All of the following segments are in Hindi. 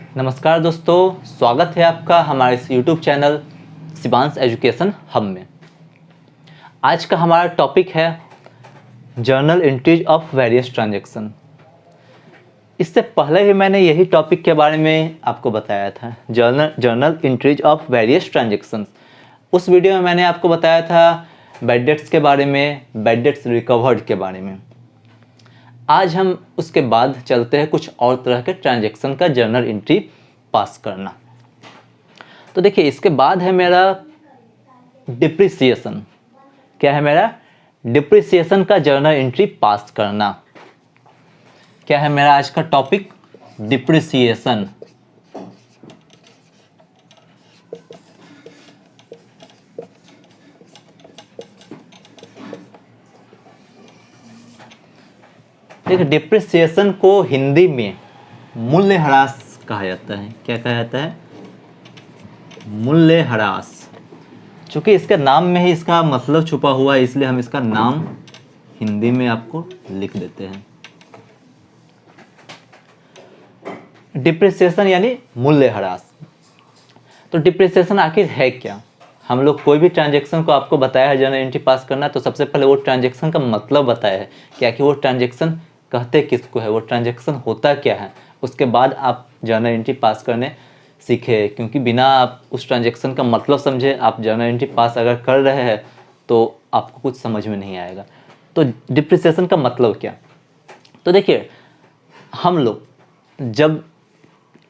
नमस्कार दोस्तों, स्वागत है आपका हमारे इस YouTube channel Shivansh education hub में। आज का हमारा टॉपिक है journal entries of various transaction. इससे पहले भी मैंने यही टॉपिक के बारे में आपको बताया था, journal entries of various transaction. उस वीडियो में मैंने आपको बताया था बैड डेट्स के बारे में, बैड डेट्स रिकवर्ड के बारे में। आज हम उसके बाद चलते हैं कुछ और तरह के ट्रांजैक्शन का जर्नल एंट्री पास करना। तो देखिए, इसके बाद है मेरा डिप्रिसिएशन। क्या है मेरा? डिप्रिसिएशन का जर्नल एंट्री पास करना। क्या है मेरा आज का टॉपिक? डिप्रिसिएशन। देखिए, डिप्रिसिएशन को हिंदी में मूल्यह्रास कहा जाता है। क्या कहा जाता है? मूल्यह्रास। चूंकि इसके नाम में ही इसका मतलब छुपा हुआ है, इसलिए हम इसका नाम हिंदी में आपको लिख देते हैं। डिप्रिसिएशन यानी मूल्यह्रास। तो डिप्रिसिएशन आखिर है क्या? हम लोग कोई भी ट्रांजैक्शन को आपको बताया है जर्नल एंट्री पास करना, तो सबसे पहले वो ट्रांजैक्शन का मतलब बताया है क्या, कि वो ट्रांजैक्शन कहते किसको है, वो ट्रांजैक्शन होता क्या है। उसके बाद आप जर्नल एंट्री पास करने सीखे, क्योंकि बिना आप उस ट्रांजैक्शन का मतलब समझे आप जर्नल एंट्री पास अगर कर रहे हैं तो आपको कुछ समझ में नहीं आएगा। तो डिप्रिसिएशन का मतलब क्या? तो देखिए, हम लोग जब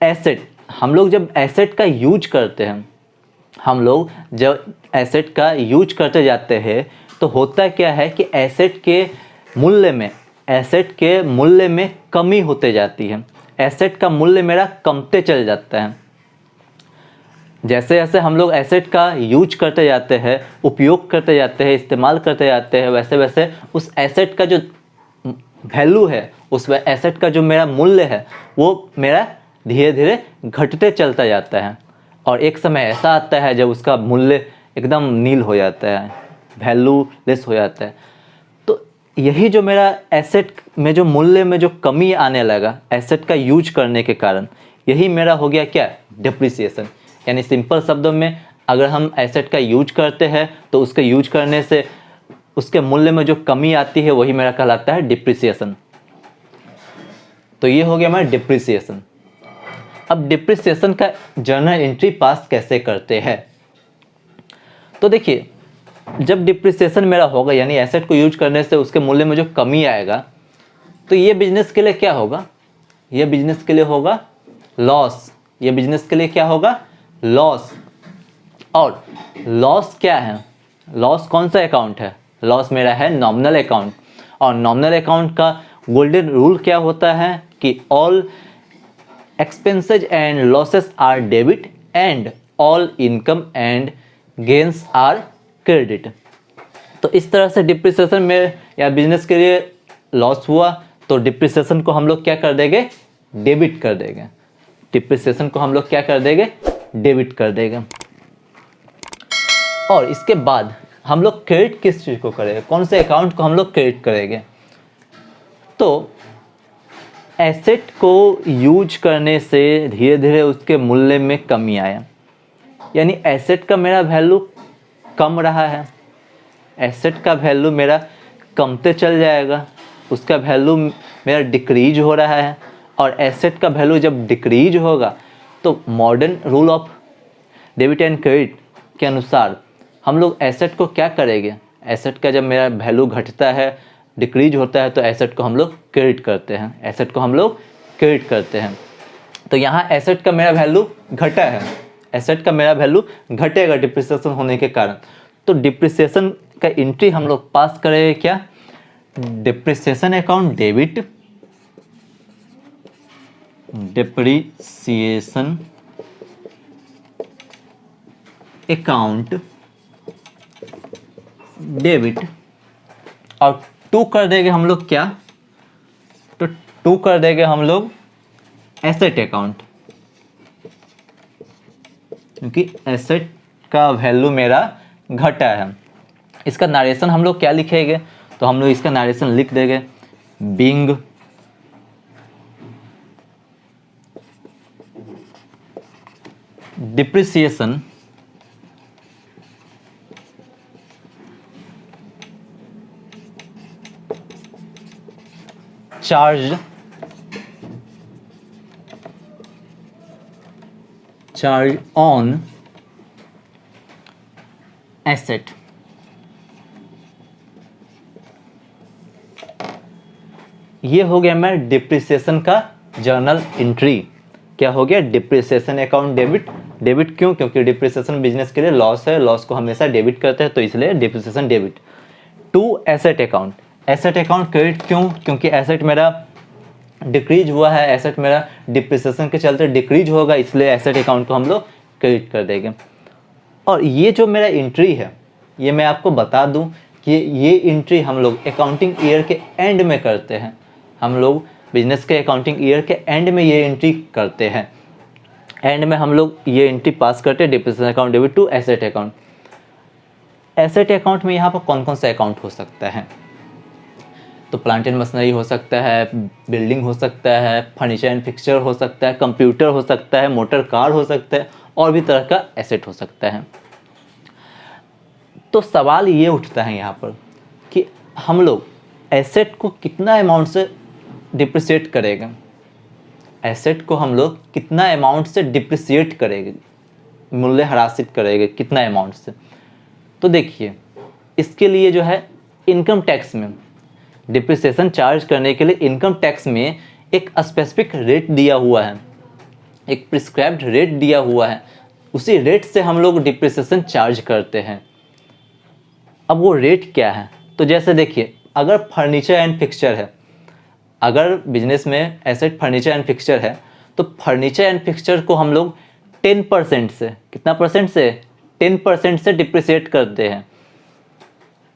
एसेट का यूज करते हैं, हम लोग जब एसेट का यूज करते जाते हैं तो होता क्या है कि एसेट के मूल्य में कमी होते जाती है। एसेट का मूल्य मेरा कमते चल जाता है। जैसे जैसे हम लोग एसेट का यूज करते जाते हैं, उपयोग करते जाते हैं, इस्तेमाल करते जाते हैं, वैसे वैसे उस एसेट का जो वैल्यू है, उस एसेट का जो मेरा मूल्य है, वो मेरा धीरे धीरे घटते चलता जाता है। और एक समय ऐसा आता है जब उसका मूल्य एकदम नील हो जाता है, वैल्यू लेस हो जाता है। तो यही जो मेरा एसेट में जो मूल्य में जो कमी आने लगा एसेट का यूज करने के कारण, यही मेरा हो गया क्या? डिप्रिसिएशन। यानी सिंपल शब्दों में, अगर हम एसेट का यूज करते हैं तो उसके यूज करने से उसके मूल्य में जो कमी आती है वही मेरा कहलाता है डिप्रिसिएशन। तो ये हो गया हमारा डिप्रिसिएशन। अब डिप्रिसिएशन का जर्नल एंट्री पास कैसे करते हैं? तो देखिए, जब डिप्रिसिएशन मेरा होगा यानी एसेट को यूज करने से उसके मूल्य में जो कमी आएगा, तो ये बिजनेस के लिए क्या होगा? ये बिजनेस के लिए होगा लॉस। ये बिजनेस के लिए क्या होगा? लॉस। और लॉस क्या है? लॉस कौन सा अकाउंट है? लॉस मेरा है नॉमिनल अकाउंट। और नॉमिनल अकाउंट का गोल्डन रूल क्या होता है कि all expenses and losses are debit and all income and gains are credit. तो इस तरह से डिप्रिसिएशन में या बिजनेस के लिए लॉस हुआ तो डिप्रिसिएशन को हम लोग क्या कर देंगे? डेबिट कर देंगे। डिप्रिसिएशन को हम लोग क्या कर देंगे? डेबिट कर देंगे। और इसके बाद हम लोग क्रेडिट किस चीज़ को करेंगे? कौन से अकाउंट को हम लोग क्रेडिट करेंगे? तो एसेट को यूज करने से धीरे धीरे उसके मूल्य में कमी आया, यानी एसेट का मेरा वैल्यू कम रहा है। एसेट का वैल्यू मेरा कमते चल जाएगा, उसका वैल्यू मेरा डिक्रीज हो रहा है। और एसेट का वैल्यू जब डिक्रीज होगा तो modern rule of debit and credit के अनुसार हम लोग एसेट को क्या करेंगे? एसेट का जब मेरा वैल्यू घटता है, डिक्रीज होता है, तो एसेट को हम लोग क्रेडिट करते हैं। एसेट को हम लोग क्रेडिट करते हैं। तो यहाँ एसेट का मेरा वैल्यू घटा है, एसेट का मेरा वैल्यू घटेगा डिप्रिसिएशन होने के कारण। तो डिप्रिसिएशन का एंट्री हम लोग पास करेंगे क्या? Depreciation account debit, depreciation account debit. और टू कर देंगे हम लोग क्या? तो टू कर देंगे हम लोग एसेट अकाउंट, क्योंकि एसेट का वैल्यू मेरा घटा है। इसका नरेशन हम लोग क्या लिखेंगे? तो हम लोग इसका नरेशन लिख देंगे being depreciation charge on asset. ये हो गया मेरा डिप्रिसिएशन का जर्नल एंट्री। क्या हो गया? Depreciation account debit. डेबिट क्यों? क्योंकि डिप्रिसिएशन बिजनेस के लिए लॉस है, लॉस को हमेशा डेबिट करते हैं, तो इसलिए depreciation debit. To asset account. Asset account credit क्यों? क्योंकि एसेट मेरा डिक्रीज हुआ है, एसेट मेरा डिप्रिसिएशन के चलते डिक्रीज होगा, इसलिए एसेट अकाउंट को हम लोग क्रेडिट कर देंगे। और ये जो मेरा एंट्री है, ये मैं आपको बता दूं कि ये एंट्री हम लोग अकाउंटिंग ईयर के एंड में करते हैं। हम लोग बिजनेस के अकाउंटिंग ईयर के एंड में ये एंट्री करते हैं। एंड में हम लोग ये एंट्री पास करते हैं, depreciation account debit to asset account. Asset account में यहाँ पर कौन कौन सा अकाउंट हो सकता है? तो प्लांट एंड मशीनरी हो सकता है, बिल्डिंग हो सकता है, फर्नीचर एंड फिक्सचर हो सकता है, कंप्यूटर हो सकता है, मोटर कार हो सकता है, और भी तरह का एसेट हो सकता है। तो सवाल ये उठता है यहाँ पर कि हम लोग एसेट को कितना अमाउंट से डिप्रिसिएट करेंगे? एसेट को हम लोग कितना अमाउंट से डिप्रिसिएट करेंगे, मूल्य ह्रासित करेंगे कितना अमाउंट से? तो देखिए, इसके लिए जो है इनकम टैक्स में डिप्रिसिएशन चार्ज करने के लिए इनकम टैक्स में एक स्पेसिफिक रेट दिया हुआ है, एक प्रिस्क्राइब्ड रेट दिया हुआ है। उसी रेट से हम लोग डिप्रिसिएशन चार्ज करते हैं। अब वो रेट क्या है? तो जैसे देखिए, अगर फर्नीचर एंड फिक्सचर है, अगर बिजनेस में एसेट फर्नीचर एंड फिक्सचर है, तो फर्नीचर एंड फिक्सचर को हम लोग 10% से, कितना परसेंट से? 10% से डिप्रिसिएट करते हैं।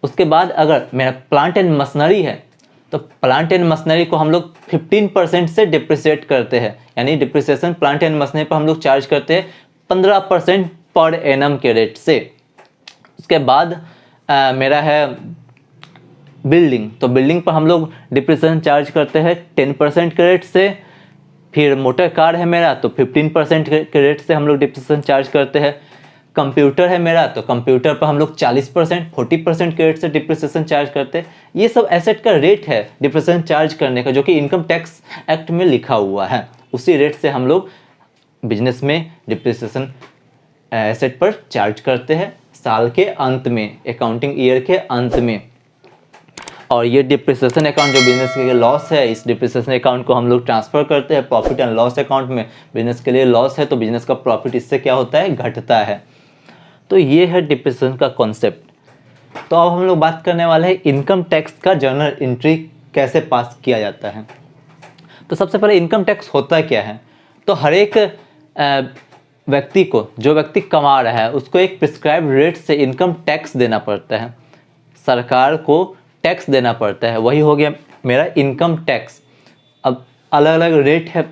उसके बाद अगर मेरा प्लांट एंड मशीनरी है, तो प्लांट एंड मशीनरी को हम लोग 15% से डिप्रिसिएट करते हैं। यानी डिप्रिसिएशन प्लांट एंड मशीनरी पर हम लोग चार्ज करते हैं 15% पर एनम के रेट से। उसके बाद मेरा है बिल्डिंग, तो बिल्डिंग पर हम लोग डिप्रिसिएशन चार्ज करते हैं 10% के रेट से। फिर मोटर कार है मेरा, तो 15% के रेट से हम लोग डिप्रिसिएशन चार्ज करते हैं। कंप्यूटर है मेरा, तो कंप्यूटर पर हम लोग 40%, 40% के रेट से डिप्रिसिएशन चार्ज करते हैं। ये सब एसेट का रेट है डिप्रिसिएशन चार्ज करने का, जो कि इनकम टैक्स एक्ट में लिखा हुआ है। उसी रेट से हम लोग बिजनेस में डिप्रिसिएशन एसेट पर चार्ज करते हैं साल के अंत में, अकाउंटिंग ईयर के अंत में। और ये डिप्रिसिएशन अकाउंट जो बिजनेस के लिए लॉस है, इस डिप्रिसिएशन अकाउंट को हम लोग ट्रांसफ़र करते हैं प्रॉफिट एंड लॉस अकाउंट में। बिजनेस के लिए लॉस है, तो बिजनेस का प्रॉफिट इससे क्या होता है? घटता है। तो ये है डिप्रिसिएशन का कॉन्सेप्ट। तो अब हम लोग बात करने वाले हैं इनकम टैक्स का जर्नल एंट्री कैसे पास किया जाता है। तो सबसे पहले इनकम टैक्स होता क्या है? तो हर एक व्यक्ति को, जो व्यक्ति कमा रहा है, उसको एक प्रिस्क्राइब रेट से इनकम टैक्स देना पड़ता है, सरकार को टैक्स देना पड़ता है। वही हो गया मेरा इनकम टैक्स। अब अलग अलग रेट है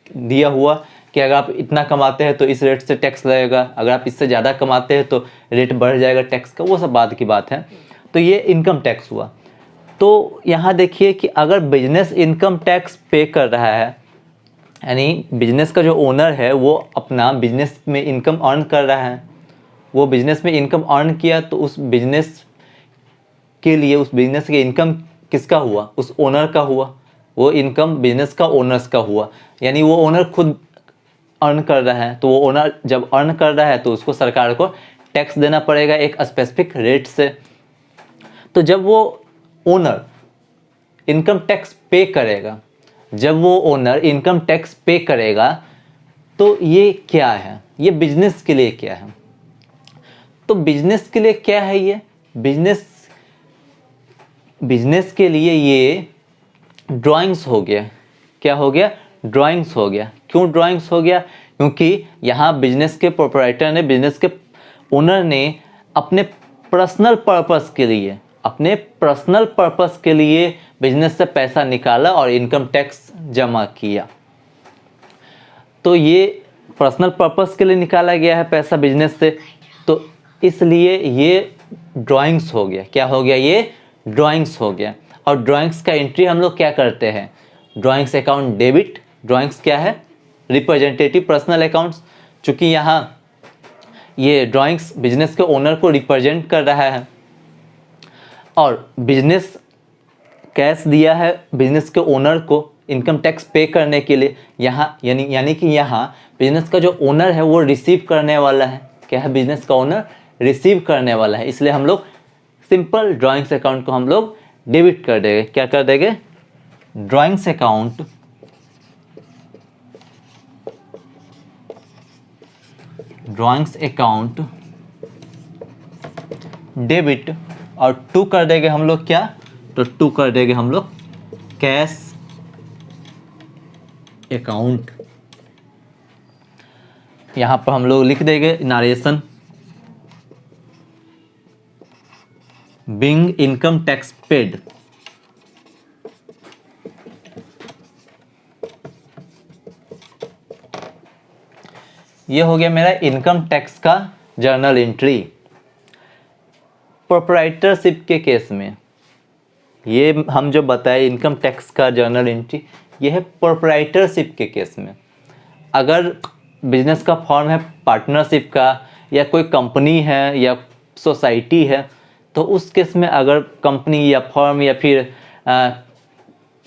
दिया हुआ कि अगर आप इतना कमाते हैं तो इस रेट से टैक्स लगेगा, अगर आप इससे ज़्यादा कमाते हैं तो रेट बढ़ जाएगा टैक्स का, वो सब बाद की बात है। तो ये इनकम टैक्स हुआ। तो यहाँ देखिए कि अगर बिजनेस इनकम टैक्स पे कर रहा है, यानी बिजनेस का जो ओनर है वो अपना बिजनेस में इनकम अर्न कर रहा है, वो बिजनेस में इनकम अर्न किया, तो उस बिजनेस के लिए, उस बिजनेस के इनकम किसका हुआ? उस ओनर का हुआ। वो इनकम बिजनेस का ओनर्स का हुआ, यानी वो ओनर खुद अर्न कर रहा है। तो वो ओनर जब अर्न कर रहा है तो उसको सरकार को टैक्स देना पड़ेगा एक स्पेसिफिक रेट से। तो जब वो ओनर इनकम टैक्स पे करेगा, जब वो ओनर इनकम टैक्स पे करेगा, तो ये क्या है? ये बिजनेस के लिए क्या है? तो बिजनेस के लिए क्या है? ये बिजनेस के लिए ये ड्राइंग्स हो गया। क्या हो गया? ड्राइंग्स हो गया। क्यों ड्राइंग्स हो गया? क्योंकि यहाँ बिजनेस के प्रोप्राइटर ने, बिजनेस के ओनर ने अपने पर्सनल पर्पस के लिए बिजनेस से पैसा निकाला और इनकम टैक्स जमा किया। तो ये पर्सनल पर्पस के लिए निकाला गया है पैसा बिजनेस से, तो इसलिए ये ड्राइंग्स हो गया। क्या हो गया? ये ड्राइंग्स हो गया। और ड्राइंग्स का एंट्री हम लोग क्या करते हैं? Drawings account debit. ड्राइंग्स क्या है? Representative personal accounts. चूँकि यहाँ ये ड्राइंग्स बिजनेस के ओनर को रिप्रेजेंट कर रहा है और बिजनेस कैश दिया है बिजनेस के ओनर को इनकम टैक्स पे करने के लिए। यहाँ यानी कि यहाँ बिजनेस का जो ओनर है वो रिसीव करने वाला है। क्या है? बिजनेस का ओनर रिसीव करने वाला है, इसलिए हम लोग सिंपल ड्राइंग्स अकाउंट को हम लोग डेबिट कर देंगे। क्या कर देंगे? ड्राइंग्स अकाउंट डेबिट और टू कर देंगे हम लोग क्या? तो टू कर देंगे हम लोग कैश अकाउंट। यहां पर हम लोग लिख देंगे narration being income tax paid. ये हो गया मेरा इनकम टैक्स का जर्नल एंट्री। प्रोप्राइटरशिप के केस में ये हम जो बताए इनकम टैक्स का जर्नल एंट्री, ये है प्रोप्राइटरशिप के केस में। अगर बिजनेस का फॉर्म है पार्टनरशिप का या कोई कंपनी है या सोसाइटी है, तो उस केस में अगर कंपनी या फर्म या फिर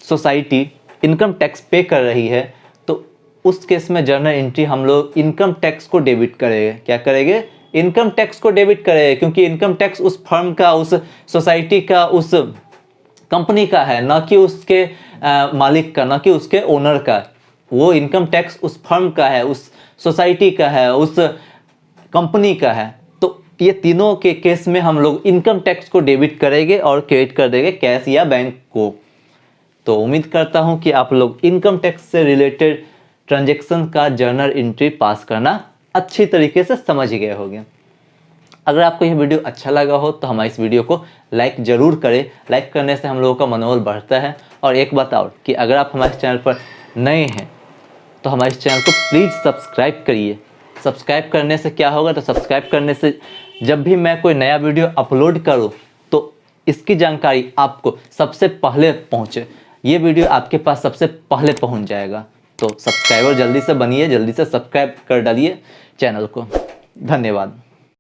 सोसाइटी इनकम टैक्स पे कर रही है तो उस केस में जर्नल एंट्री हम लोग इनकम टैक्स को डेबिट करेंगे। क्या करेंगे? इनकम टैक्स को डेबिट करेंगे, क्योंकि इनकम टैक्स उस फर्म का, उस सोसाइटी का, उस कंपनी का है, ना कि उसके मालिक का, ना कि उसके ओनर का। वो इनकम टैक्स उस फर्म का है, उस सोसाइटी का है, उस कंपनी का है। तो ये तीनों के केस में हम लोग इनकम टैक्स को डेबिट करेंगे और क्रेडिट कर देंगे कैश या बैंक को। तो उम्मीद करता हूं कि आप लोग इनकम टैक्स से रिलेटेड ट्रांजैक्शन का जर्नल एंट्री पास करना अच्छी तरीके से समझ गए होंगे। अगर आपको यह वीडियो अच्छा लगा हो तो हमारे इस वीडियो को लाइक ज़रूर करें। लाइक करने से हम लोगों का मनोबल बढ़ता है। और एक बात और कि अगर आप हमारे चैनल पर नए हैं तो हमारे इस चैनल को प्लीज़ सब्सक्राइब करिए। सब्सक्राइब करने से क्या होगा? तो सब्सक्राइब करने से जब भी मैं कोई नया वीडियो अपलोड करूं तो इसकी जानकारी आपको सबसे पहले पहुंचे, ये वीडियो आपके पास सबसे पहले पहुंच जाएगा। तो सब्सक्राइबर जल्दी से बनिए, जल्दी से सब्सक्राइब कर डालिए चैनल को। धन्यवाद।